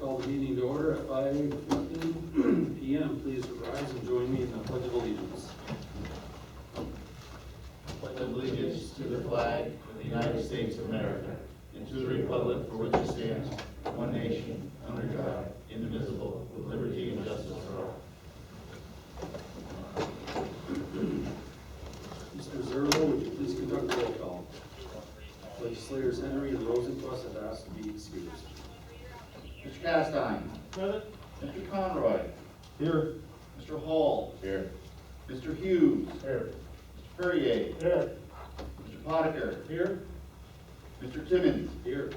call the meeting to order at 5:15 p.m. Please rise and join me in the Pledge of Allegiance. Pledge allegiance to the flag of the United States of America and to the republic for which it stands, one nation, under God, indivisible, with liberty and justice for all. Mr. Zerlo, would you please conduct the roll call? Legislators Henry and Rosenquist have asked to be excused. Mr. Castine. Present. Mr. Conroy. Here. Mr. Hall. Here. Mr. Hughes. Here. Mr. Perrier. Here. Mr. Potiker. Here. Mr. Timmons. Here.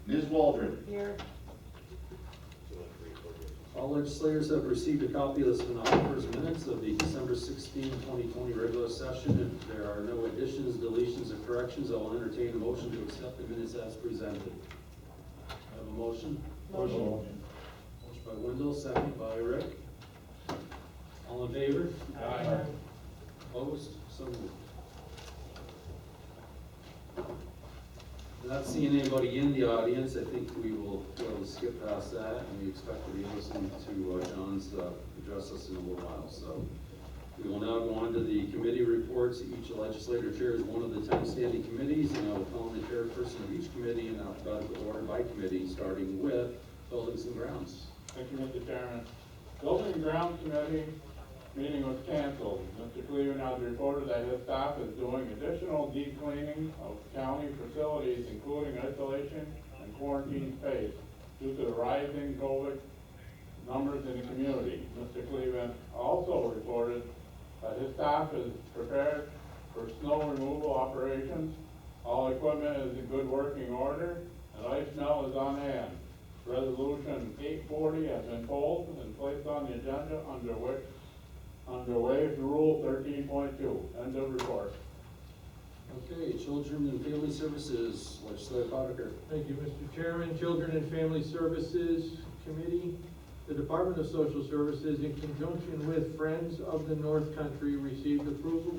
Ms. Waldron. Here. All legislators have received a copy of the stenographer's minutes of the December 16, 2020 regular session. If there are no additions, deletions, or corrections, I will entertain a motion to accept the minutes as presented. I have a motion. Motion. Motion by Wendell, second by Rick. All in favor? Aye. Opposed? So moved. Not seeing anybody in the audience, I think we will be able to skip past that, and we expect to be listening to John's address us in a little while. So we will now go on to the committee reports. Each legislator chairs one of the 10 standing committees, and I will call on the chairperson of each committee in alphabetical order by committee, starting with Buildings and Grounds. Thank you, Mr. Chairman. Building and Grounds Committee meeting was canceled. Mr. Cleveland has reported that his staff is doing additional deep cleaning of county facilities, including isolation and quarantine space, due to the rising COVID numbers in the community. Mr. Cleveland also reported that his staff is prepared for snow removal operations. All equipment is in good working order, and ice melt is on hand. Resolution 840 has been pulled and placed on the agenda under Waive Rule 13.2. End of report. Okay, Children and Family Services, Legislator Potiker. Thank you, Mr. Chairman. Children and Family Services Committee, the Department of Social Services, in conjunction with Friends of the North Country, received approval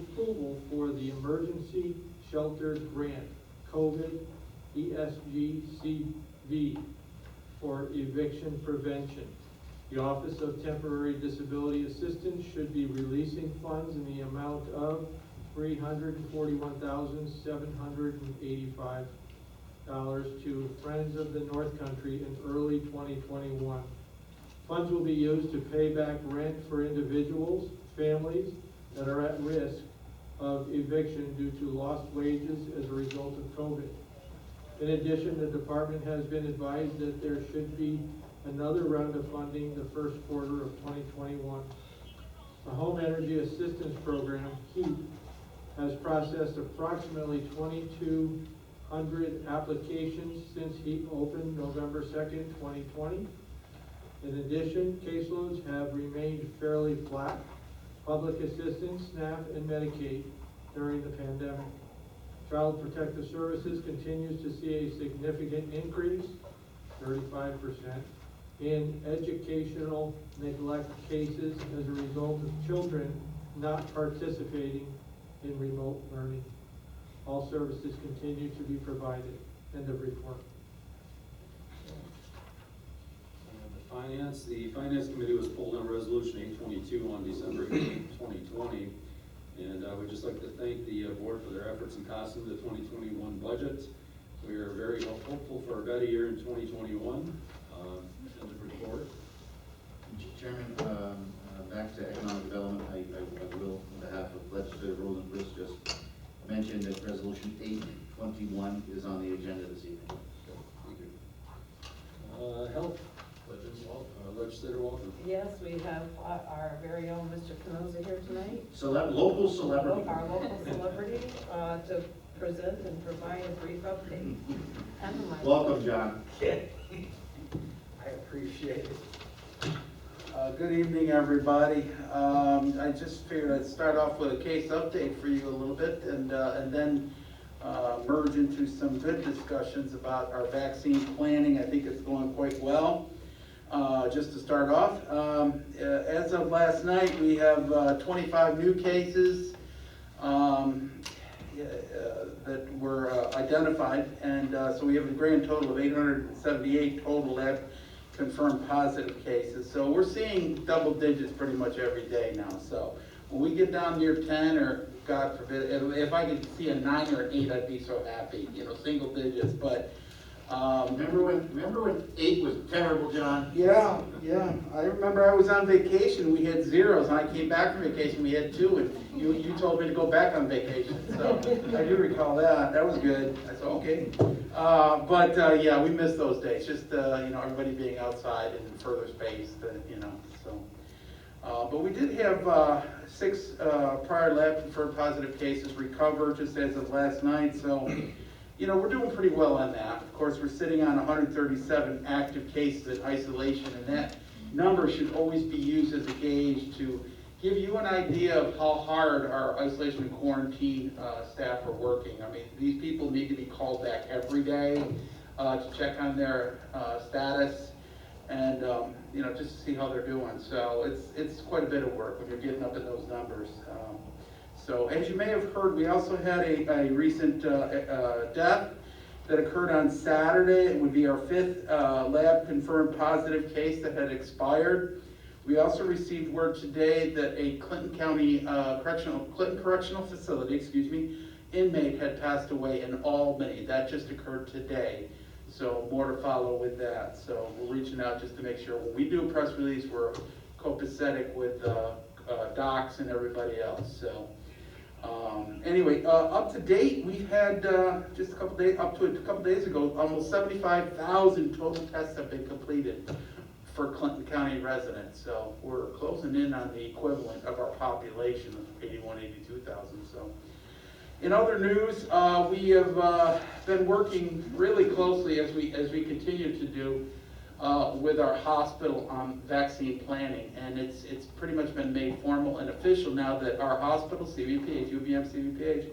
for the Emergency Shelter Grant, Coven ESGCV, for eviction prevention. The Office of Temporary Disability Assistance should be releasing funds in the amount of $341,785 to Friends of the North Country in early 2021. Funds will be used to pay back rent for individuals, families that are at risk of eviction due to lost wages as a result of COVID. In addition, the department has been advised that there should be another round of funding the first quarter of 2021. The Home Energy Assistance Program, HEAP, has processed approximately 2,200 applications since HEAP opened November 2nd, 2020. In addition, caseloads have remained fairly flat, public assistance, SNAP, and Medicaid during the pandemic. Child Protective Services continues to see a significant increase, 35%, in educational neglect cases as a result of children not participating in remote learning. All services continue to be provided. End of report. The Finance Committee was pulled on Resolution 822 on December 2020. And I would just like to thank the board for their efforts in passing the 2021 budget. We are very hopeful for a better year in 2021. End of report. Mr. Chairman, back to economic development, I will, on behalf of Legislator Rosenquist, just mention that Resolution 821 is on the agenda this evening. Thank you. Health, Legislator Walker. Yes, we have our very own Mr. Canoza here tonight. Local celebrity. Our local celebrity to present and provide a brief update. Welcome, John. I appreciate it. Good evening, everybody. I just figured I'd start off with a case update for you a little bit and then merge into some good discussions about our vaccine planning. I think it's going quite well. Just to start off, as of last night, we have 25 new cases that were identified, and so we have a grand total of 878 total confirmed positive cases. So we're seeing double digits pretty much every day now. So when we get down near 10, or God forbid, if I could see a 9 or 8, I'd be so happy, single digits. But Remember when 8 was terrible, John? yeah. I remember I was on vacation, we had 0s, and I came back from vacation, we had 2, and you told me to go back on vacation. So I do recall that. That was good. I said, okay. Yeah, we missed those days. Just, everybody being outside and further spaced, so. But we did have 6 prior lab confirmed positive cases recover just as of last night. So, we're doing pretty well on that. Of course, we're sitting on 137 active cases in isolation, and that number should always be used as a gauge to give you an idea of how hard our isolation and quarantine staff are working. I mean, these people need to be called back every day to check on their status and just to see how they're doing. So it's quite a bit of work when you're getting up in those numbers. So as you may have heard, we also had a recent death that occurred on Saturday. It would be our 5th lab confirmed positive case that had expired. We also received word today that a Clinton Correctional Facility, inmate had passed away in Albany. That just occurred today. So more to follow with that. So we're reaching out just to make sure when we do a press release, we're copacetic with docs and everybody else. So anyway, up to date, we've had just a couple days ago, almost 75,000 total tests have been completed for Clinton County residents. So we're closing in on the equivalent of our population of 82,000. So in other news, we have been working really closely as we continue to do with our hospital on vaccine planning, and it's pretty much been made formal and official now that our hospital, CVPH, UVM CVPH,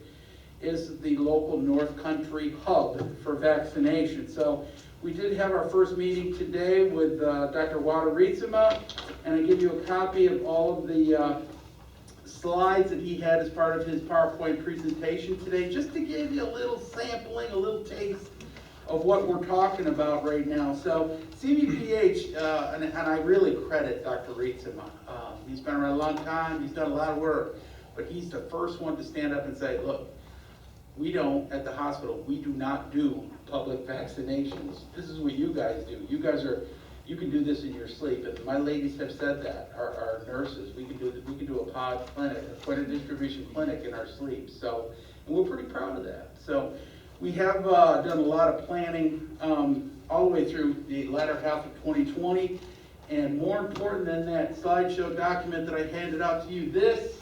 is the local North Country hub for vaccination. So we did have our first meeting today with Dr. Water-Rietzema, and I give you a copy of all of the slides that he had as part of his PowerPoint presentation today, just to give you a little sampling, a little taste of what we're talking about right now. So CVPH, and I really credit Dr. Rietzema. He's been around a long time, he's done a lot of work, but he's the first one to stand up and say, look, we don't, at the hospital, we do not do public vaccinations. This is what you guys do. You can do this in your sleep, and my ladies have said that. Our nurses, we can do a pod clinic, a point of distribution clinic in our sleep. So, and we're pretty proud of that. So, we have done a lot of planning all the way through the latter half of 2020, and more important than that slideshow document that I handed out to you, this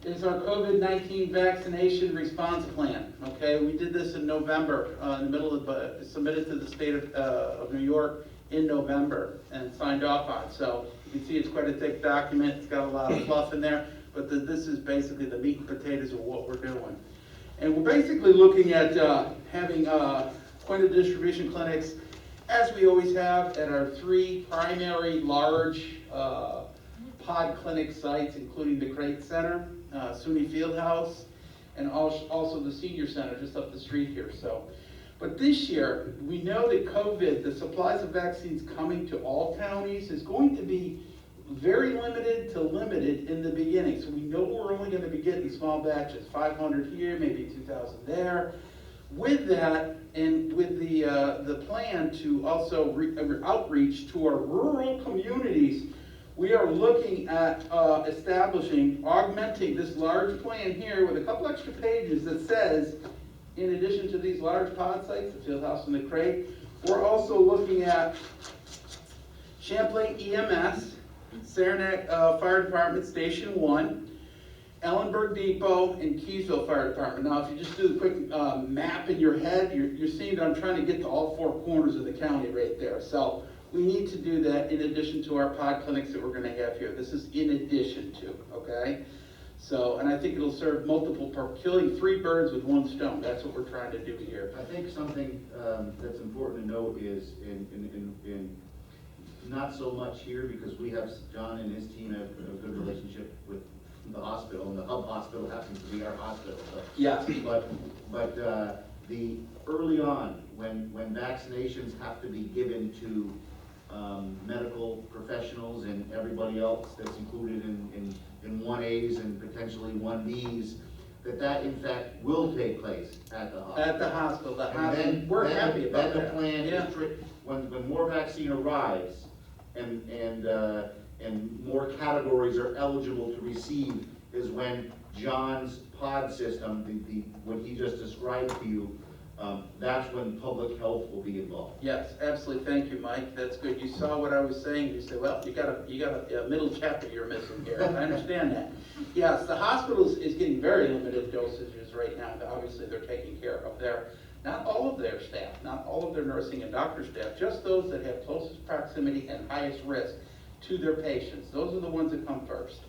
is our COVID-19 vaccination response plan. Okay, we did this in November, in the middle of submitted to the state of New York in November and signed off on. So you can see it's quite a thick document. It's got a lot of fluff in there, but this is basically the meat and potatoes of what we're doing. And we're basically looking at having point of distribution clinics, as we always have, at our 3 primary large pod clinic sites, including the Crate Center, SUNY Fieldhouse, and also the Senior Center just up the street here. So, but this year, we know that COVID, the supplies of vaccines coming to all counties, is going to be very limited to limited in the beginning. So we know we're only going to be getting small batches, 500 here, maybe 2,000 there. With that, and with the plan to also outreach to our rural communities, we are looking at augmenting this large plan here with a couple extra pages that says, in addition to these large pod sites, the Fieldhouse and the Crate, we're also looking at Champlain EMS, Saranac Fire Department Station 1, Ellenburg Depot, and Keysville Fire Department. Now, if you just do the quick map in your head, you're seeing that I'm trying to get to all 4 corners of the county right there. So we need to do that in addition to our pod clinics that we're going to have here. This is in addition to, okay? So, and I think it'll serve killing 3 birds with 1 stone. That's what we're trying to do here. I think something that's important to note is in not so much here, because we have, John and his team have a good relationship with the hospital, and the hub hospital happens to be our hospital. So. Yeah. But the early on, when vaccinations have to be given to medical professionals and everybody else that's included in 1As and potentially 1Bs, that in fact will take place at the hospital. At the hospital, And then, we're happy about then that. the plan Yeah. is, when more vaccine arrives and more categories are eligible to receive, is when John's pod system, what he just described to you, that's when public health will be involved. Yes, absolutely, thank you, Mike, that's good. You saw what I was saying, you said, well, you got a middle chapter you're missing here, I understand that. Yes, the hospital is getting very limited dosages right now, obviously they're taking care of not all of their staff, not all of their nursing and doctor staff, just those that have closest proximity and highest risk to their patients. Those are the ones that come first.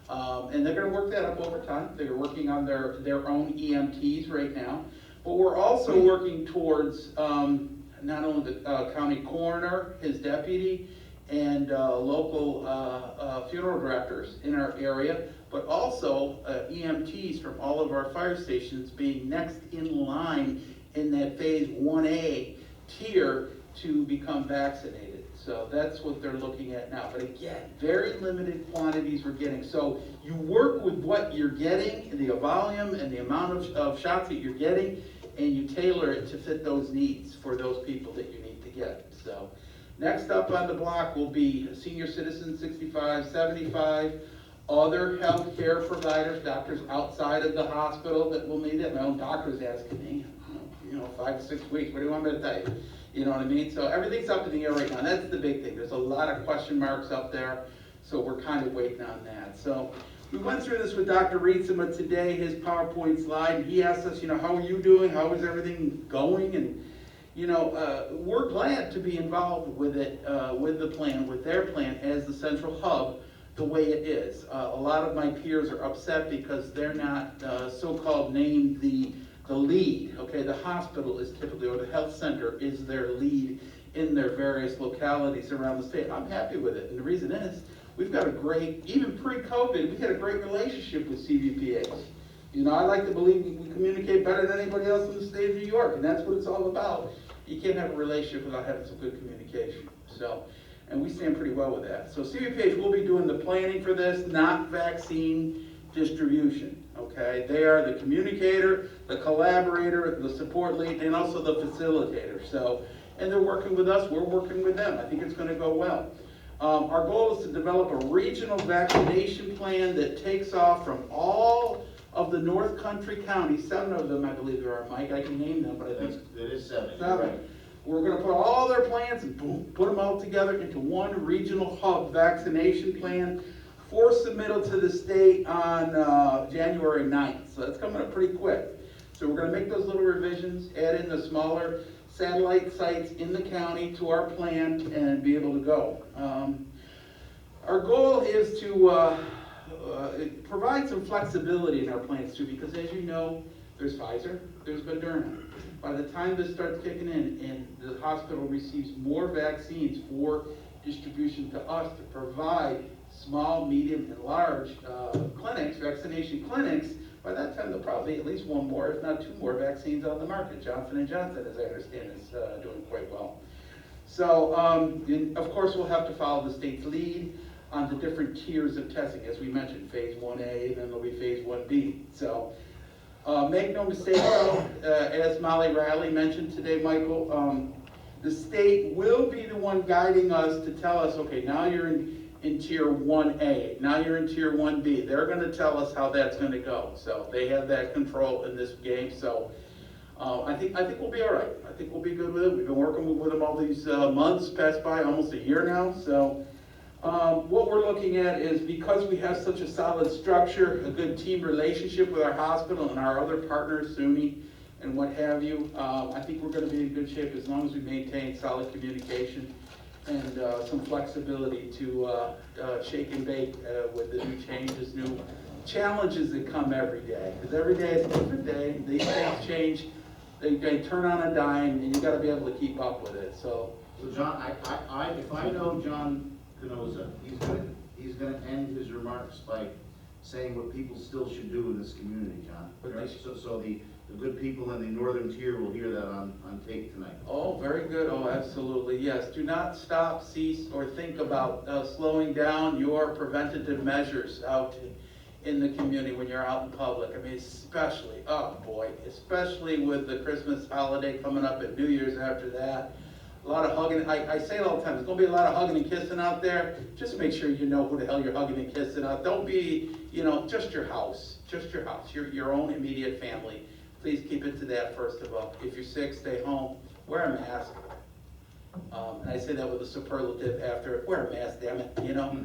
And they're gonna work that up over time. They're working on their own EMTs right now. But we're also working towards not only the county coroner, his deputy, and local funeral directors in our area, but also EMTs from all of our fire stations being next in line in that phase 1A tier to become vaccinated. So that's what they're looking at now. But again, very limited quantities we're getting. So you work with what you're getting, the volume and the amount of shots that you're getting, and you tailor it to fit those needs for those people that you need to get. So next up on the block will be senior citizens 65, 75, other healthcare providers, doctors outside of the hospital that will need it. My own doctor's asking me, 5 to 6 weeks, what do you want me to tell you? You know what I mean? So everything's up in the air right now. That's the big thing. There's a lot of question marks up there, so we're kind of waiting on that. So we went through this with Dr. Rietzema today, his PowerPoint slide, and he asked us, how are you doing? How is everything going? And, we're glad to be involved with it, with the plan, with their plan as the central hub, the way it is. A lot of my peers are upset because they're not so-called named the lead, okay? The hospital is typically, or the health center is their lead in their various localities around the state. I'm happy with it, and the reason is, we've got a great, even pre-COVID, we had a great relationship with CVPH. I like to believe we communicate better than anybody else in the state of New York, and that's what it's all about. You can't have a relationship without having some good communication. So, and we stand pretty well with that. So CVPH will be doing the planning for this, not vaccine distribution, okay? They are the communicator, the collaborator, the support lead, and also the facilitator. So, and they're working with us, we're working with them. I think it's gonna go well. Our goal is to develop a regional vaccination plan that takes off from all of the North Country counties, 7 of them I believe there are, Mike, I can name them, but I think It is 7. 7. We're gonna put all their plans and boom, put them all together into one regional hub vaccination plan for submittal to the state on January 9th. So that's coming up pretty quick. So we're gonna make those little revisions, add in the smaller satellite sites in the county to our plan and be able to go. Our goal is to provide some flexibility in our plans too, because as you know, there's Pfizer, there's Moderna. By the time this starts kicking in and the hospital receives more vaccines for distribution to us to provide small, medium, and large clinics, vaccination clinics, by that time there'll probably be at least 1 more, if not 2 more vaccines on the market. Johnson & Johnson, as I understand, is doing quite well. So, and of course, we'll have to follow the state's lead on the different tiers of testing. As we mentioned, phase 1A, and then there'll be phase 1B. So, make no mistake, as Molly Riley mentioned today, Michael, the state will be the one guiding us to tell us, okay, now you're in tier 1A, now you're in tier 1B. They're gonna tell us how that's gonna go. So they have that control in this game. So I think we'll be all right. I think we'll be good with it. We've been working with them all these months, passed by almost a year now. So what we're looking at is, because we have such a solid structure, a good team relationship with our hospital and our other partners, SUNY and what have you, I think we're gonna be in good shape as long as we maintain solid communication and some flexibility to shake and bake with the new changes, new challenges that come every day. Because every day is a different day. These things change. They turn on a dime, and you got to be able to keep up with it. So John, if I know John Canosa, he's gonna end his remarks by saying what people still should do in this community, John. What they So the good people in the northern tier will hear that on tape tonight. Oh, very good. Oh, absolutely, yes. Do not stop, cease, or think about slowing down your preventative measures out in the community when you're out in public. I mean, especially, oh boy, especially with the Christmas holiday coming up and New Year's after that. A lot of hugging. I say it all the time. There's going to be a lot of hugging and kissing out there. Just make sure you know who the hell you're hugging and kissing out. Don't be, just your house. Just your house. Your own immediate family. Please keep it to that first of all. If you're sick, stay home. Wear a mask. And I say that with a superlative after it. Wear a mask, damn it.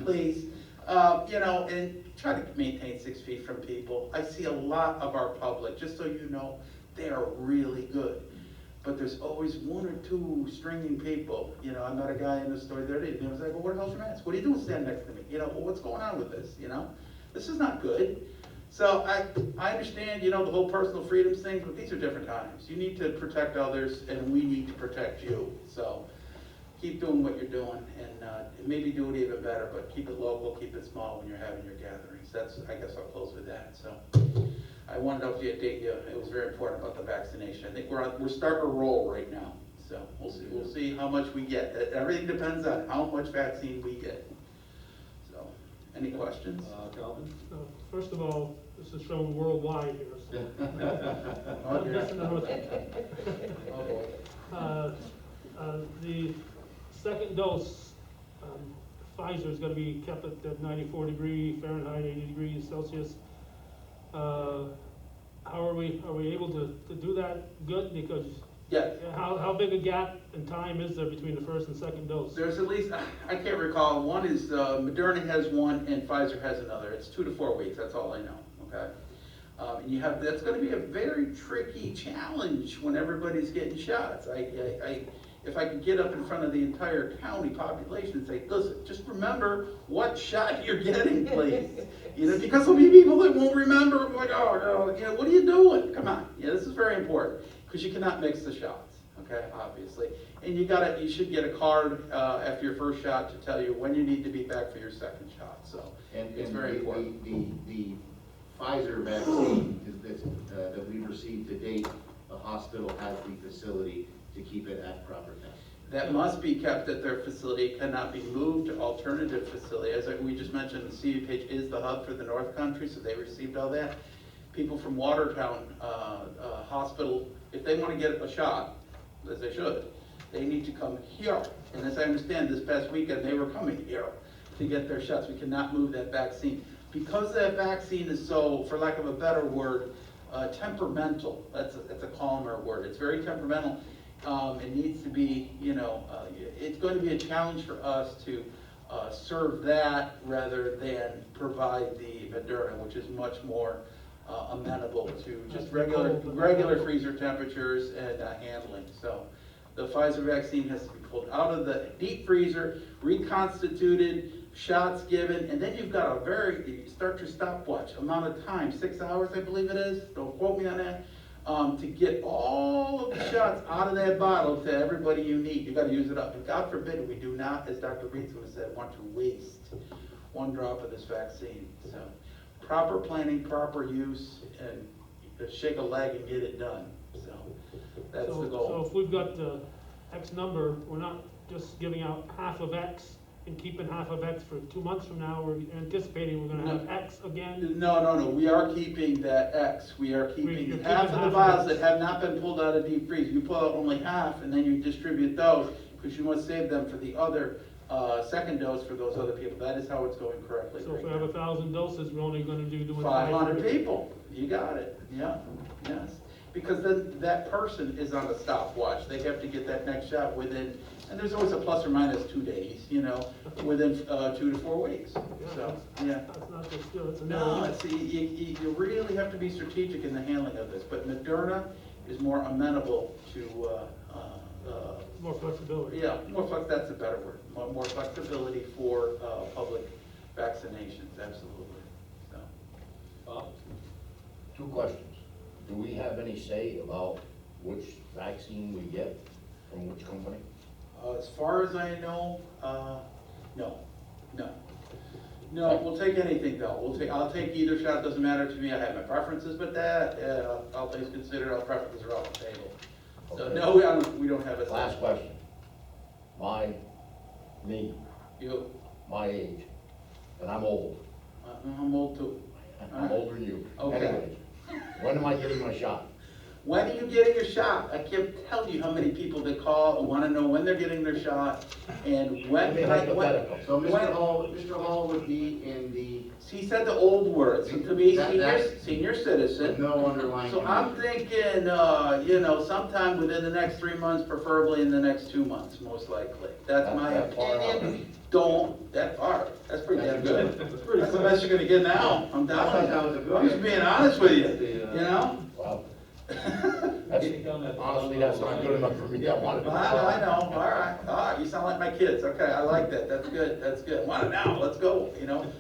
Please. And try to maintain 6 feet from people. I see a lot of our public, just so you know, they are really good. But there's always 1 or 2 stringing people. I met a guy in the store the other day, and he was like, well, where the hell's your mask? What are you doing standing next to me? Well, what's going on with this? This is not good. So I understand, the whole personal freedoms thing, but these are different times. You need to protect others, and we need to protect you. So keep doing what you're doing, and maybe do it even better, but keep it local, keep it small when you're having your gatherings. I guess I'll close with that. So I wanted to update you. It was very important about the vaccination. I think we're starting to roll right now. So we'll see how much we get. Everything depends on how much vaccine we get. So, any questions? Calvin? First of all, this is shown worldwide here, so. Oh, dear. Just another thing. Oh, boy. The second dose, Pfizer is gonna be kept at 94 degree Fahrenheit, 80 degrees Celsius. How are we able to do that good? Because Yeah. how big a gap in time is there between the first and second dose? There's at least, I can't recall, one is Moderna has one and Pfizer has another. It's 2 to 4 weeks, that's all I know, okay? And that's gonna be a very tricky challenge when everybody's getting shots. If I could get up in front of the entire county population and say, listen, just remember what shot you're getting, please. Because there'll be people that won't remember, like, oh, no, what are you doing? Come on, this is very important, because you cannot mix the shots, okay, obviously. And you should get a card after your first shot to tell you when you need to be back for your second shot, so it's very important. The Pfizer vaccine that we've received to date, the hospital has the facility to keep it at proper temp. That must be kept at their facility. It cannot be moved to alternative facility. As we just mentioned, the CUPH is the hub for the North Country, so they received all that. People from Watertown Hospital, if they want to get a shot, as they should, they need to come here. And as I understand, this past weekend, they were coming here to get their shots. We cannot move that vaccine. Because that vaccine is so, for lack of a better word, temperamental. That's a calmer word. It's very temperamental. It needs to be, it's going to be a challenge for us to serve that rather than provide the Moderna, which is much more amenable to just regular freezer temperatures and handling. So the Pfizer vaccine has to be pulled out of the deep freezer, reconstituted, shots given, and then you've got you start your stopwatch amount of time, 6 hours, I believe it is. Don't quote me on that. To get all of the shots out of that bottle to everybody you need. You got to use it up. And God forbid we do not, as Dr. Reitz said, want to waste 1 drop of this vaccine. So proper planning, proper use, and shake a leg and get it done. So that's the goal. So if we've got X number, we're not just giving out half of X and keeping half of X for 2 months from now. We're anticipating we're going to have X again. No. We are keeping that X. We are keeping You're half keeping of the half vials of that have not been pulled out of deep freeze. You pull out only half, and then you distribute those because you want to save them for the other second dose for those other people. That is how it's going correctly. So if we right have now. 1,000 doses, we're only going to do 500 people. You got it. Yeah. Yes. Because then that person is on a stopwatch. They have to get that next shot within, and there's always a plus or minus 2 days, within 2 to 4 weeks. So, yeah. That's not just good. It's No, you really have to be strategic in the handling of this. But Moderna is more amenable to, more flexibility. yeah, that's a better word. More flexibility for public vaccinations, absolutely. So. Bob? 2 questions. Do we have any say about which vaccine we get from which company? As far as I know, no. No, we'll take anything though. I'll take either shot, doesn't matter to me. I have my preferences with that. All things considered, our preferences are off the table. So Okay. no, we don't have a. Last question. Me, You, my age, and I'm old. I'm old too. I'm older than you. Okay. Anyways, when am I getting my shot? When are you getting your shot? I can't tell you how many people that call, want to know when they're getting their shot, and when. Give me a hypothetical. So When- Mr. Hall would be in the, He said the old words, and to me, That- senior with citizen. no underlying. So I'm condition. thinking, sometime within the next 3 months, preferably in the next 2 months, most likely. That's my That far out. opinion. Don't, that far, that's pretty damn That's good. That's pretty That's the quick. best you're gonna get now, I'm I thought telling that you. was a good I'm just one. being honest with you, you know? Well, honestly, that's not good enough for me. I want it. I know, all right, you sound like my kids, okay, I like that, that's good. Want it now, let's go,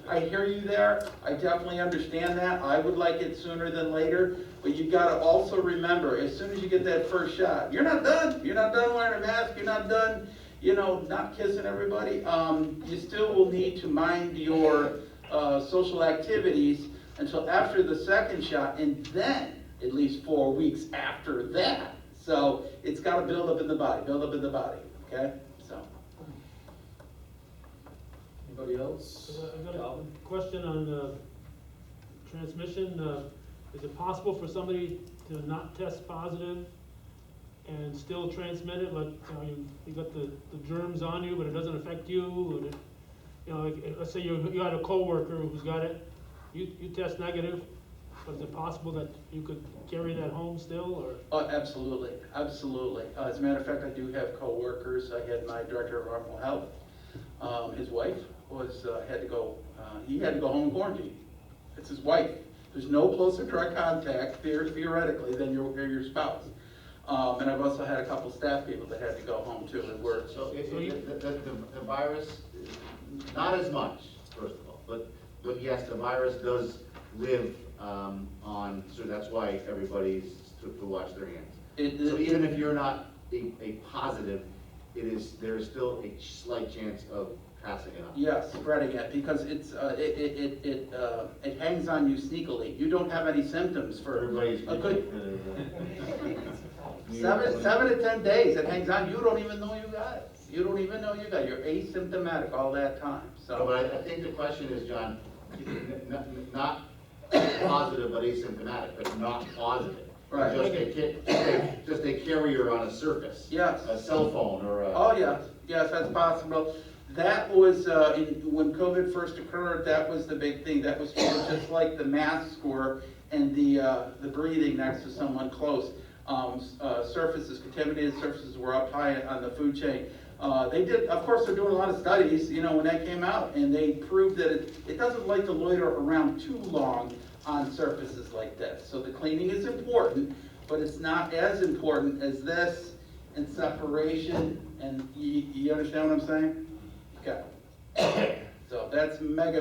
I hear you there, I definitely understand that, I would like it sooner than later, but you gotta also remember, as soon as you get that first shot, you're not done wearing a mask, you're not done, not kissing everybody, you still will need to mind your, social activities until after the second shot, and then, at least 4 weeks after that. So it's got to build up in the body, okay? So. Anybody else? I got a Calvin? question on transmission. Is it possible for somebody to not test positive and still transmit it? Like, you got the germs on you, but it doesn't affect you? And like, let's say you had a coworker who's got it, you test negative, but is it possible that you could carry that home still, or? Oh, absolutely. As a matter of fact, I do have coworkers. I had my director of environmental health. His wife he had to go home and quarantine. It's his wife. There's no closer direct contact theoretically than your spouse. And I've also had a couple staff people that had to go home too and work. So the virus, not as much, first of all, but yes, the virus does live so that's why everybody's to watch their hands. So even if you're not a positive, there is still a slight chance of passing it on. Yes, spreading it, because it hangs on you sneakily. You don't have any symptoms for Everybody's. a good 7 to 10 days. It hangs on. You don't even know you got it. You're asymptomatic all that time. No, So but I think the question is, John, not positive but asymptomatic, but not positive. Right. Just a carrier on a surface. Yes. A cell phone or a. Oh, yes, that's possible. That was, when COVID first occurred, that was the big thing. That was just like the masks were and the breathing next to someone close. Contaminated surfaces were up high on the food chain. Of course, they're doing a lot of studies, when that came out, and they proved that it doesn't like to loiter around too long on surfaces like this. So the cleaning is important, but it's not as important as this and separation, and you understand what I'm saying? Okay. So that's very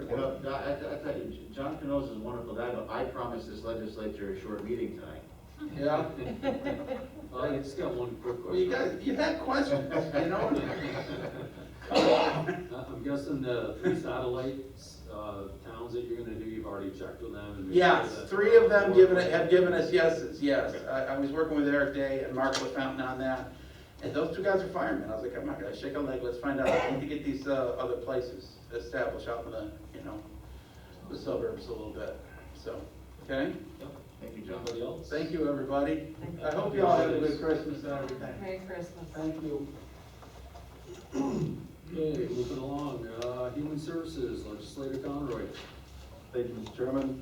important. I tell you, John Canosa is a wonderful guy, but I promised this legislature a short meeting tonight. Yeah? I just got one quick Well, you question. guys, you had questions, Come on. I'm guessing the 3 satellite towns that you're gonna do, you've already checked with them and. made Yes, sure that- 3 of them have given us yeses, yes. I was working with Eric Day and Mark LaFountain on that, and those 2 guys are firemen. I was like, I'm not gonna shake a leg, let's find out. I need to get these other places established out in the suburbs a little bit, so, okay? Thank you, John. Anybody else? Thank you, everybody. I hope you all have a good Christmas and everything. Merry Christmas. Thank you. Okay, moving along, Human Services, Legislator Conroy. Thank you, Mr. Chairman.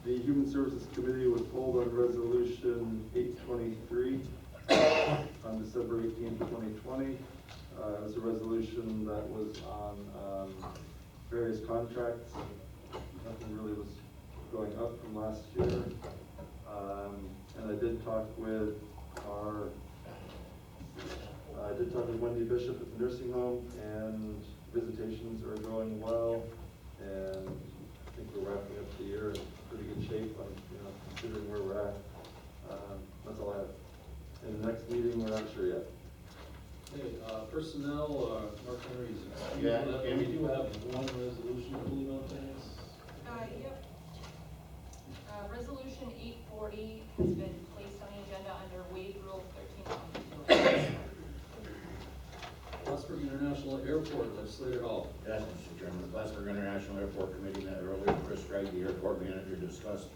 The Human Services Committee was pulled on Resolution 823 on December 18, 2020. It was a resolution that was on various contracts. Nothing really was going up from last year. And I did talk with Wendy Bishop at the nursing home, and visitations are going well, and I think we're wrapping up the year in pretty good shape on, considering where we're at. That's all I have. In the next meeting, we're not sure yet. Okay, personnel, Mark Henry's. Yeah, We do have one resolution, I believe, on things. Yep. Resolution 840 has been placed on the agenda under Wade Rule 13.2. Plattsburgh International Airport, Legislature Hall. Yes, Mr. Chairman, the Plattsburgh International Airport Committee met earlier. Chris Wright, the airport manager, discussed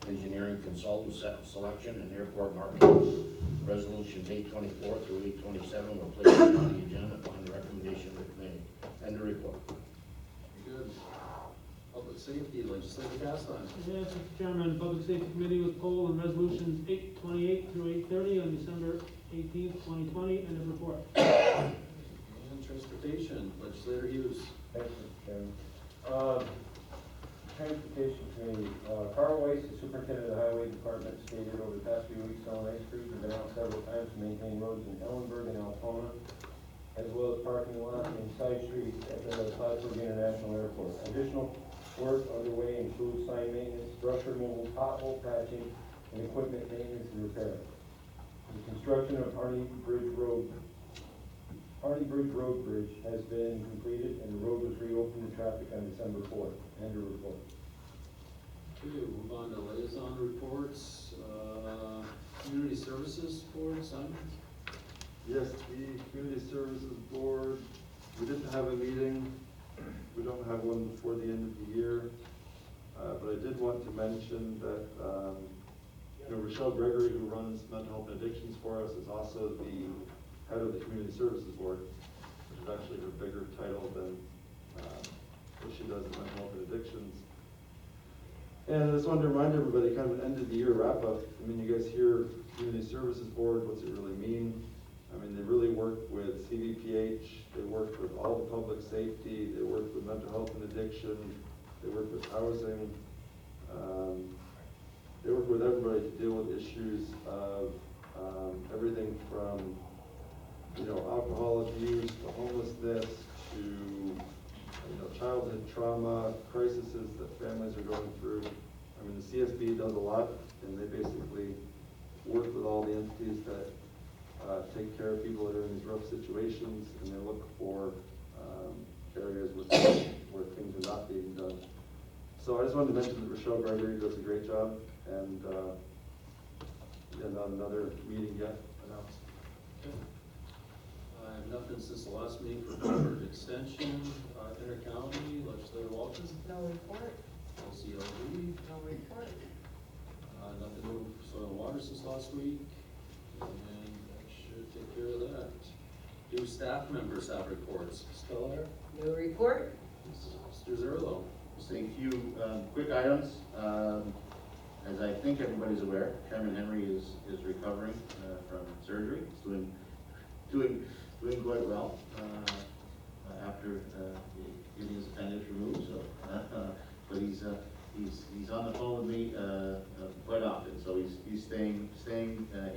engineering consultant selection and airport marketing. Resolutions 824 through 827 were placed on the agenda upon the recommendation of the committee. And the report. Very good. Public Safety, Legislative Pastime. Yes, Mr. Chairman, Public Safety Committee was polled on resolutions 828 through 830 on December 18th, 2020, and a report. And Transportation, Legislator Hughes. Thank you, Mr. Chairman. Transportation Committee, Carl Weiss, the Superintendent of the Highway Department, stated over the past few weeks, Illinois crews have been out several times to maintain roads in Ellenburg and Alpona, as well as parking lot and side streets at the Plattsburgh International Airport. Additional work underway includes sign maintenance, brush removal, pothole patching, and equipment maintenance and repair. The construction of Harney Bridge Road Bridge has been completed, and the road was reopened to traffic on December 4th. End of report. Okay, we'll move on to Liaison Reports. Community Services Board, Simon? Yes, the Community Services Board, we didn't have a meeting. We don't have one before the end of the year. But I did want to mention that, Rochelle Gregory, who runs Mental Health and Addictions for us, is also the head of the Community Services Board, which is actually her bigger title than what she does in mental health and addictions. And I just wanted to remind everybody, kind of an end of the year wrap up. I mean, you guys hear Community Services Board, what's it really mean? I mean, they really work with CVPH, they work with all the public safety, they work with mental health and addiction, they work with housing, they work with everybody to deal with issues of everything from, alcohol abuse to homelessness to, childhood trauma, crises that families are going through. I mean, the CSB does a lot, and they basically work with all the entities that take care of people that are in these rough situations, and they look for areas where things are not being done. So I just wanted to mention that Rochelle Gregory does a great job, and not another meeting yet announced. Okay. I have nothing since the last meeting for Board Extension, Intercounty, Legislator Walton, No report, LCLD, no report. nothing new for soil and water since last week, and that should take care of that. Do staff members have reports? Still there? No report? Mr. Zerlo. Just a few quick items. As I think everybody's aware, Chairman Henry is recovering from surgery. He's doing quite well after getting his appendix removed. So, but he's on the phone with me quite often. So he's staying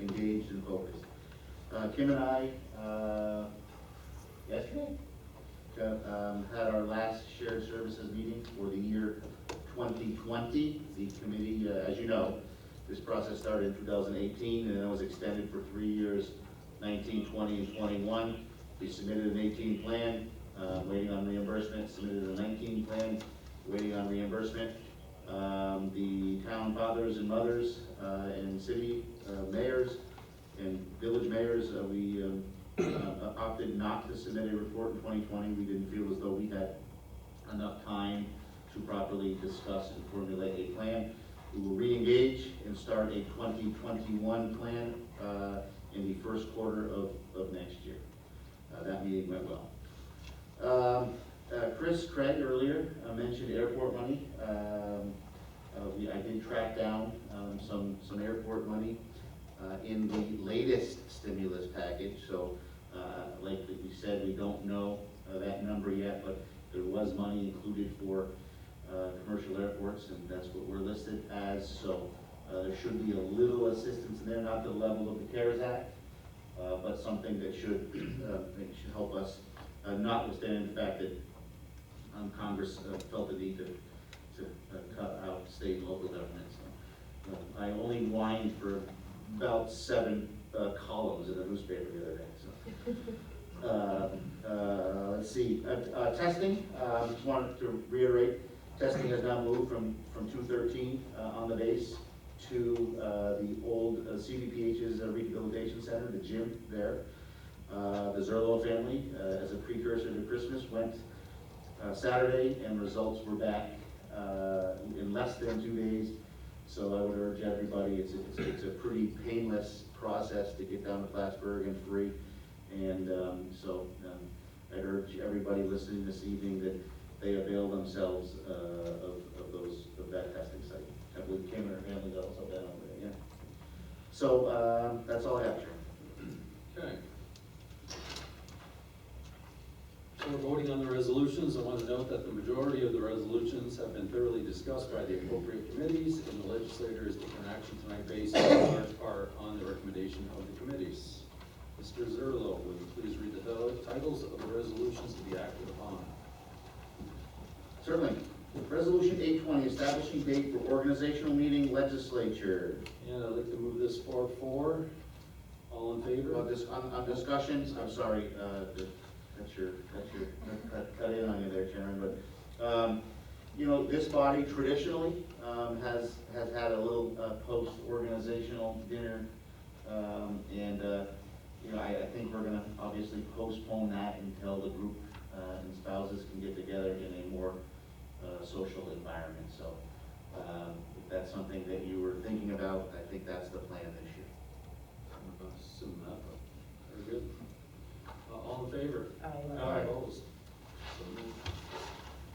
engaged and focused. Kim and I yesterday had our last shared services meeting for the year 2020. The committee, as you know, this process started in 2018 and then was extended for 3 years, 19, 20, and 21. We submitted an 18 plan, waiting on reimbursement, submitted a 19 plan, waiting on reimbursement. The town fathers and mothers and city mayors and village mayors, we opted not to submit a report in 2020. We didn't feel as though we had enough time to properly discuss and formulate a plan. We will re-engage and start a 2021 plan in the first quarter of next year. That meeting went well. Chris Craig earlier mentioned airport money. I did track down some airport money in the latest stimulus package. So like we said, we don't know that number yet, but there was money included for commercial airports, and that's what we're listed as. So there should be a little assistance in there, not the level of the CARES Act, but something that should help us, notwithstanding the fact that Congress felt the need to cut out state and local governments. So, I only whined for about 7 columns in the newspaper the other day. So. Let's see, testing, just wanted to reiterate, testing has now moved from 213 on the base to the old CVPH's Rehabilitation Center, the gym there. The Zerlo family, as a precursor to Christmas, went Saturday, and results were back in less than 2 days. So I would urge everybody, it's a pretty painless process to get down to Plattsburgh and free. And I'd urge everybody listening this evening that they avail themselves of that testing site. I believe Kim and her family got also down over there, yeah. So that's all I have, Chairman. Okay. So we're voting on the resolutions. I want to note that the majority of the resolutions have been thoroughly discussed by the appropriate committees, and the legislature is taking action tonight based in large part on the recommendation of the committees. Mr. Zerlo, will you please read the titles of the resolutions to be acted upon? Certainly. Resolution 820, establishing date for organizational meeting, Legislature. And I'd like to move this for. All in favor? On discussions, I'm sorry, cut in on you there, Chairman, but, you know, this body traditionally, has had a little, post-organizational dinner, and, you know, I think we're gonna obviously postpone that until the group, and spouses can get together in a more, social environment, so, if that's something that you were thinking about, I think that's the plan this year. I'm assuming that, but very good. All in favor? Aye. Opposed? So moved.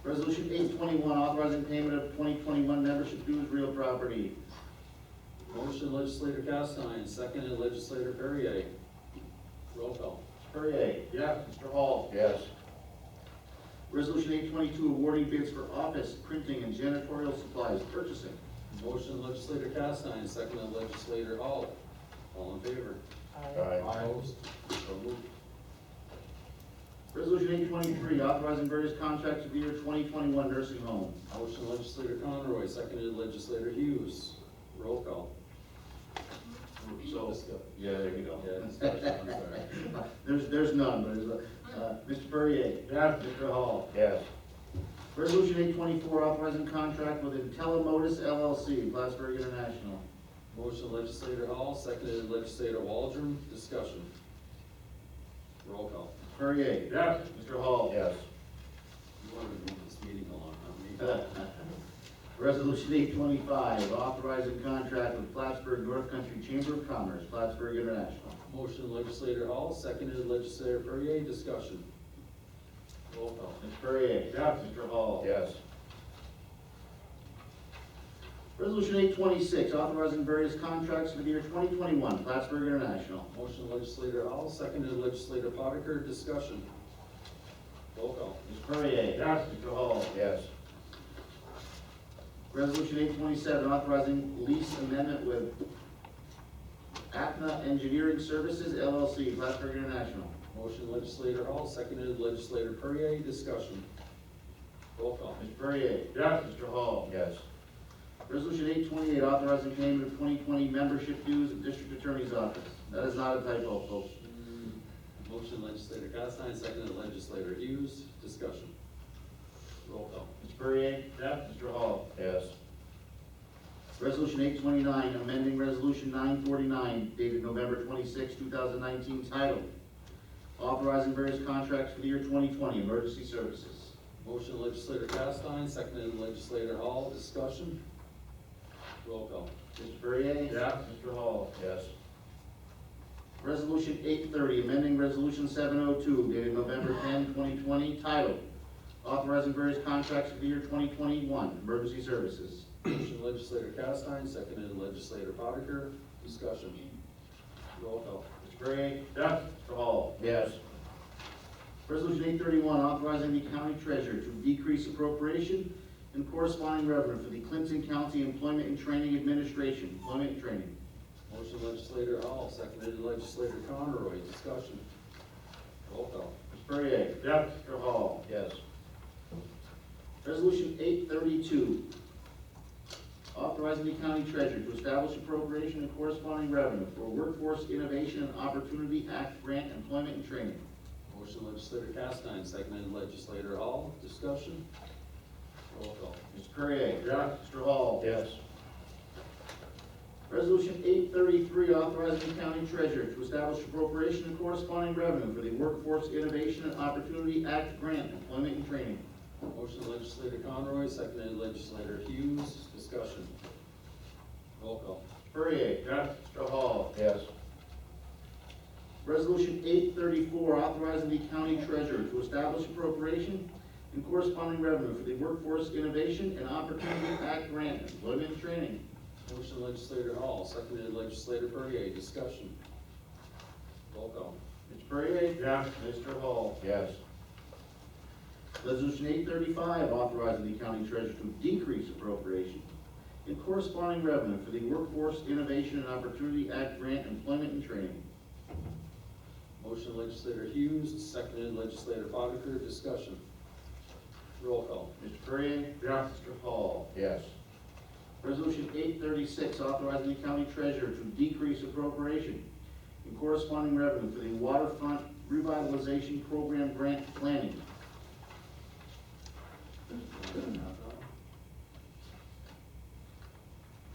Resolution 821, authorizing payment of 2021 membership dues, real property. Motion legislator Castine, seconded legislator Perrier. Roll call. Perrier. Yes. Mr. Hall. Yes. Resolution 822, awarding bids for office, printing, and janitorial supplies, purchasing. Motion legislator Castine, seconded legislator Hall. All in favor? Aye. Opposed? So moved. Resolution 823, authorizing various contracts for the year 2021 nursing home. Motion legislator Conroy, seconded legislator Hughes. Roll call. So, Discuss. yeah, there you go. Yeah, discussion, I'm sorry. There's none, but there's, Mr. Perrier. Yes. Mr. Hall. Yes. Resolution 824, authorizing contract with IntelliModus LLC, Plattsburgh International. Motion legislator Hall, seconded legislator Waldron. Discussion. Roll call. Perrier. Yes. Mr. Hall. Yes. You wanted to move this meeting along, not me. Resolution 825, authorizing contract with Plattsburgh North Country Chamber of Commerce, Plattsburgh International. Motion legislator Hall, seconded legislator Perrier. Discussion. Roll call. Mr. Perrier. Yes. Mr. Hall. Yes. Resolution 826, authorizing various contracts for the year 2021, Plattsburgh International. Motion legislator Hall, seconded legislator Potiker. Discussion. Roll call. Mr. Perrier. Yes. Mr. Hall. Yes. Resolution 827, authorizing lease amendment with APNA Engineering Services LLC, Plattsburgh International. Motion legislator Hall, seconded legislator Perrier. Discussion. Roll call. Mr. Perrier. Yes. Mr. Hall. Yes. Resolution 828, authorizing payment of 2020 membership dues of District Attorney's Office. That is not a typo, folks. Motion legislator Castine, seconded legislator Hughes. Discussion. Roll call. Mr. Perrier. Yes. Mr. Hall. Yes. Resolution 829, amending Resolution 949 dated November 26, 2019, titled authorizing various contracts for the year 2020, emergency services. Motion legislator Castine, seconded legislator Hall. Discussion. Roll call. Mr. Perrier. Yes. Mr. Hall. Yes. Resolution 830, amending Resolution 702 dated November 10, 2020, titled authorizing various contracts for the year 2021, emergency services. Motion legislator Castine, seconded legislator Potiker. Discussion. Roll call. Mr. Perrier. Yes. Mr. Hall. Yes. Resolution 831, authorizing the county treasurer to decrease appropriation and corresponding revenue for the Clinton County Employment and Training Administration, employment and training. Motion legislator Hall, seconded legislator Conroy. Discussion. Roll call. Mr. Perrier. Yes. Mr. Hall. Yes. Resolution 832, authorizing the county treasurer to establish appropriation and corresponding revenue for Workforce Innovation and Opportunity Act grant employment and training. Motion legislator Castine, seconded legislator Hall. Discussion? Roll call. Mr. Perrier. Yes. Mr. Hall. Yes. Resolution 833, authorizing the county treasurer to establish appropriation and corresponding revenue for the Workforce Innovation and Opportunity Act grant, employment and training. Motion legislator Conroy, seconded legislator Hughes. Discussion? Roll call. Perrier. Yes. Mr. Hall. Yes. Resolution 834, authorizing the county treasurer to establish appropriation and corresponding revenue for the Workforce Innovation and Opportunity Act grant, employment and training. Motion legislator Hall, seconded legislator Perrier. Discussion? Roll call. Mr. Perrier. Yes. Mr. Hall. Yes. Resolution 835, authorizing the county treasurer to decrease appropriation and corresponding revenue for the Workforce Innovation and Opportunity Act grant, employment and training. Motion legislator Hughes, seconded legislator Boddicker. Discussion? Roll call. Mr. Perrier. Yes. Mr. Hall. Yes. Resolution 836, authorizing the county treasurer to decrease appropriation and corresponding revenue for the waterfront revitalization program grant planning. I don't know.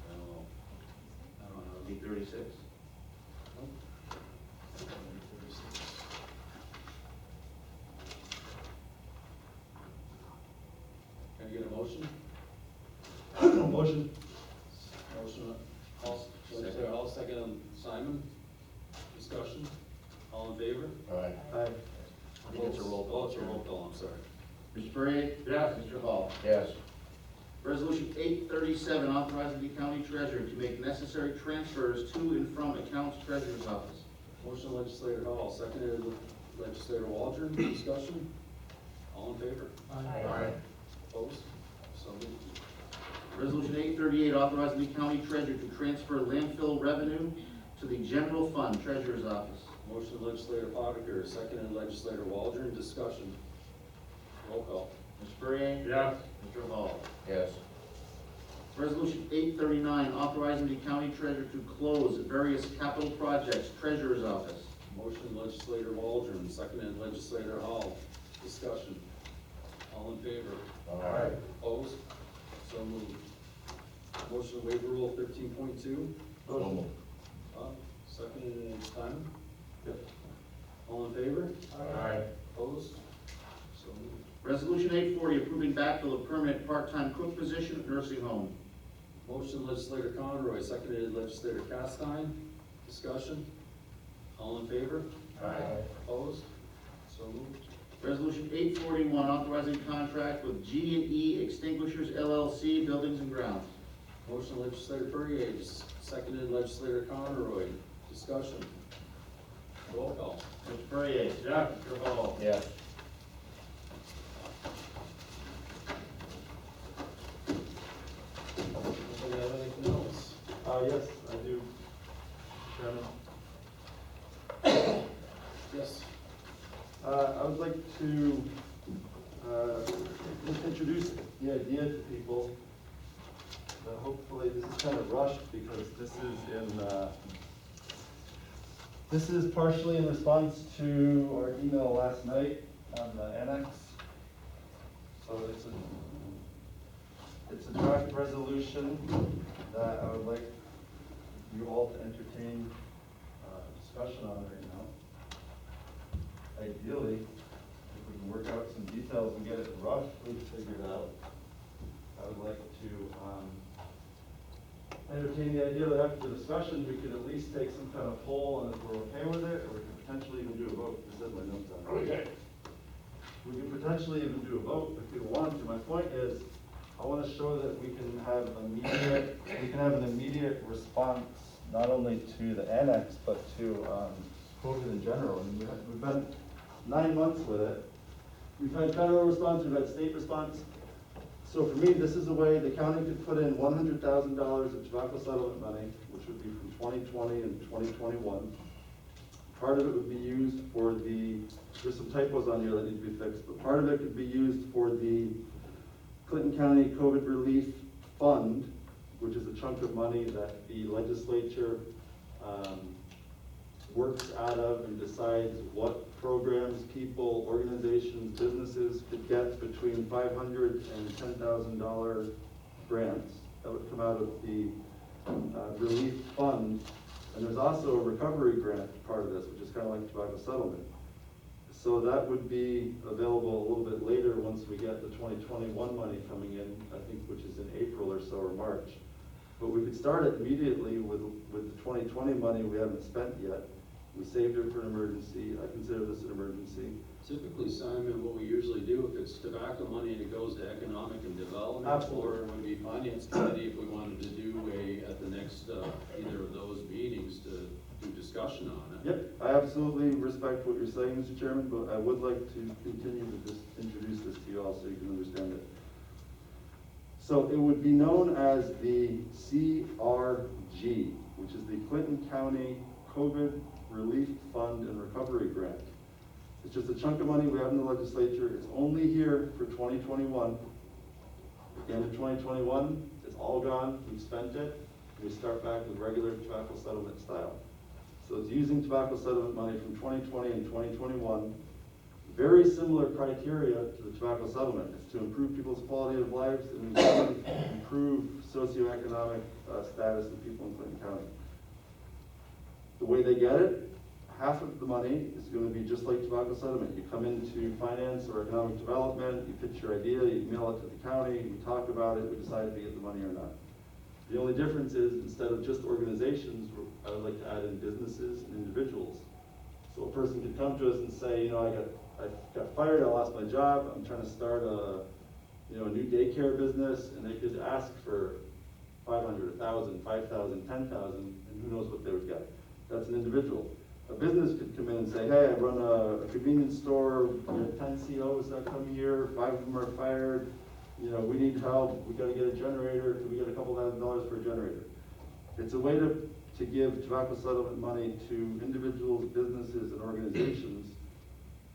I don't know. 836. Can I get a motion? Motion. Motion, legislator Hall, second Simon. Discussion? All in favor? Aye. I think it's a roll call. Oh, it's a roll call, I'm sorry. Mr. Perrier. Yes. Mr. Hall. Yes. Resolution 837, authorizing the county treasurer to make necessary transfers to and from accounts treasurer's office. Motion legislator Hall, seconded legislator Waldron. Discussion? All in favor? Aye. Opposed? So moved. Resolution 838, authorizing the county treasurer to transfer landfill revenue to the general fund treasurer's office. Motion legislator Boddicker, seconded legislator Waldron. Discussion? Roll call. Mr. Perrier. Yes. Mr. Hall. Yes. Resolution 839, authorizing the county treasurer to close various capital projects treasurer's office. Motion legislator Waldron, seconded legislator Hall. Discussion? All in favor? Aye. Opposed? So moved. Motion to waive rule 13.2. So moved. Seconded Simon. Yep. All in favor? Aye. Opposed? So moved. Resolution 840, approving backfill of permanent part-time cook position at nursing home. Motion legislator Conroy, seconded legislator Castine. Discussion? All in favor? Aye. Opposed? So moved. Resolution 841, authorizing contract with G&E Extinguishers LLC, Buildings and Grounds. Motion legislator Perrier, seconded legislator Conroy. Discussion? Roll call. Mr. Perrier. Yes. Mr. Hall. Yes. Anybody have anything else? Yes, I do, Chairman. Yes. I would like to just introduce the idea to people. Hopefully, this is kind of rushed because this is partially in response to our email last night on the annex. So it's a draft resolution that I would like you all to entertain discussion on right now. Ideally, if we can work out some details and get it roughly figured out, I would like to entertain the idea that after the discussion, we could at least take some kind of poll, and if we're okay with it, or we could potentially even do a vote. This is my notes on it. Okay. We could potentially even do a vote if we wanted to. My point is, I want to show that we can have an immediate response, not only to the annex, but to COVID in general. And we've been 9 months with it. We've had federal response, we've had state response. So for me, this is a way the county could put in $100,000 of tobacco settlement money, which would be from 2020 and 2021. Part of it would be used for there's some typos on here that need to be fixed, but part of it could be used for the Clinton County COVID Relief Fund, which is a chunk of money that the legislature works out of and decides what programs, people, organizations, businesses could get between $500 and $10,000 grants that would come out of the relief fund. And there's also a recovery grant part of this, which is kind of like tobacco settlement. So that would be available a little bit later once we get the 2021 money coming in, I think, which is in April or so, or March. But we could start it immediately with the 2020 money we haven't spent yet. We saved it for an emergency. I consider this an emergency. Typically, Simon, what we usually do, if it's tobacco money and it goes to economic and development, Absolutely. or it would be finance committee if we wanted to do at the next, either of those meetings to do discussion on it. Yep, I absolutely respect what you're saying, Mr. Chairman, but I would like to continue to just introduce this to you all so you can understand it. So it would be known as the CRG, which is the Clinton County COVID Relief Fund and Recovery Grant. It's just a chunk of money we have in the legislature. It's only here for 2021. At the end of 2021, it's all gone. We've spent it. We start back with regular tobacco settlement style. So it's using tobacco settlement money from 2020 and 2021. Very similar criteria to the tobacco settlement. It's to improve people's quality of lives and improve socioeconomic status of people in Clinton County. The way they get it, half of the money is going to be just like tobacco settlement. You come into finance or economic development, you pitch your idea, you mail it to the county, we talk about it, we decide if we get the money or not. The only difference is, instead of just organizations, I would like to add in businesses and individuals. So a person could come to us and say, I got fired, I lost my job, I'm trying to start a new daycare business, and they could ask for 500, 1,000, 5,000, 10,000, and who knows what they would get. That's an individual. A business could come in and say, hey, I run a convenience store, we have 10 COs that come here, 5 of them are fired, we need help, we gotta get a generator, can we get a couple $1,000 for a generator? It's a way to give tobacco settlement money to individuals, businesses, and organizations,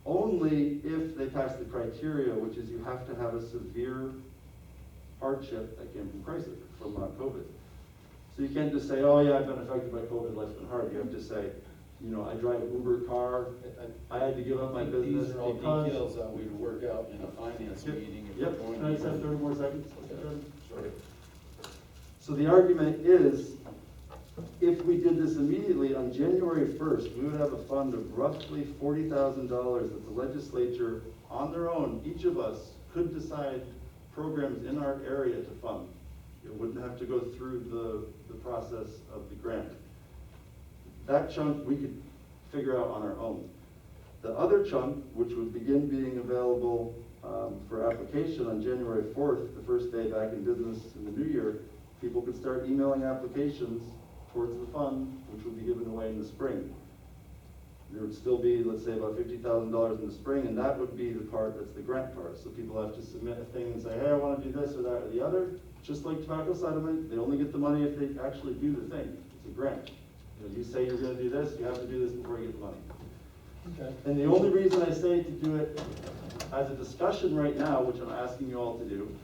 only if they pass the criteria, which is you have to have a severe hardship that came from crisis, from COVID. So you can't just say, oh yeah, I've been affected by COVID, life's been hard. You have to say, I drive an Uber car, I had to give up my business These are all because... details that we'd work out in a finance meeting. If Yep, we're going can I just to- have 30 more seconds? Sure. So the argument is, if we did this immediately on January 1st, we would have a fund of roughly $40,000 that the legislature, on their own, each of us, could decide programs in our area to fund. It wouldn't have to go through the process of the grant. That chunk we could figure out on our own. The other chunk, which would begin being available for application on January 4th, the first day back in business in the new year, people could start emailing applications towards the fund, which would be given away in the spring. There would still be, let's say, about $50,000 in the spring, and that would be the part that's the grant part. So people have to submit a thing and say, hey, I want to do this or that or the other. Just like tobacco settlement, they only get the money if they actually do the thing. It's a grant. You say you're going to do this, you have to do this before you get the money. Okay. And the only reason I say to do it as a discussion right now, which I'm asking you all to do,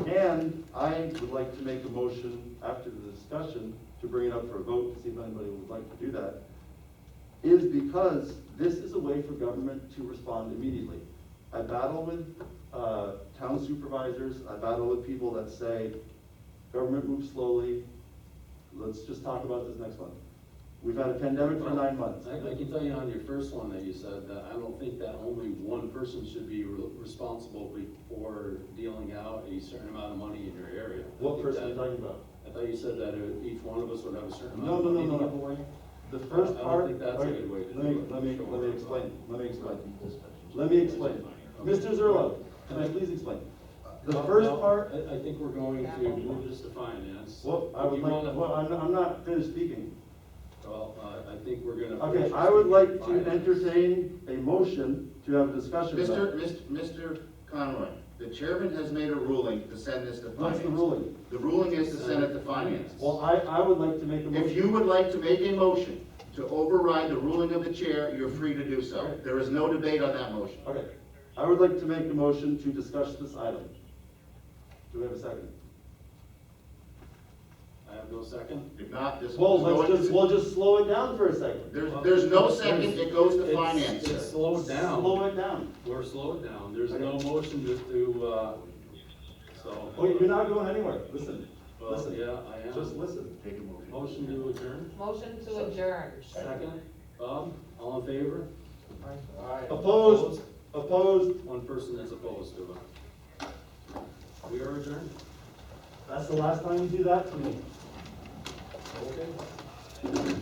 and I would like to make a motion after the discussion to bring it up for a vote to see if anybody would like to do that, is because this is a way for government to respond immediately. I battle with town supervisors, I battle with people that say, government moves slowly, let's just talk about this next one. We've had a pandemic for 9 months. I can tell you on your first one that you said that I don't think that only one person should be responsible for dealing out a certain amount of money in your area. What person are you talking about? I thought you said that each one of us would have a certain No, amount of money no, to no. give away. The first I don't part. think that's a good way to do it. Let me Sure. explain. Let me explain. Mr. Zerlo, can I please explain? The first part. I think we're going to move this to finance. Well, I would If you like. wanna- Well, I'm not finished speaking. Well, I think we're gonna. Okay, first I would like to finance. entertain a motion to have a discussion about it. Mr. Conroy, the chairman has made a ruling to send this to finance. What's the ruling? The ruling is to send it to finance. Well, I would like to make a motion. If you would like to make a motion to override the ruling of the chair, you're free to do so. Okay. There is no debate on that motion. Okay, I would like to make a motion to discuss this item. Do we have a second? I have no second. If not, this Well, will go into. we'll just slow it down for a second. There's no second, it goes to It's- finance. It's slowed down. Slow it down. We're slowed down. There's no motion so. Wait, you're not going anywhere. Listen, Well, listen. yeah, I am. Just listen. Take a motion. Motion to adjourn. Motion to adjourn. Second. Bob, all in favor? Aye. Opposed? Opposed? One person is opposed to it. We are adjourned. That's the last time you do that to me. Okay.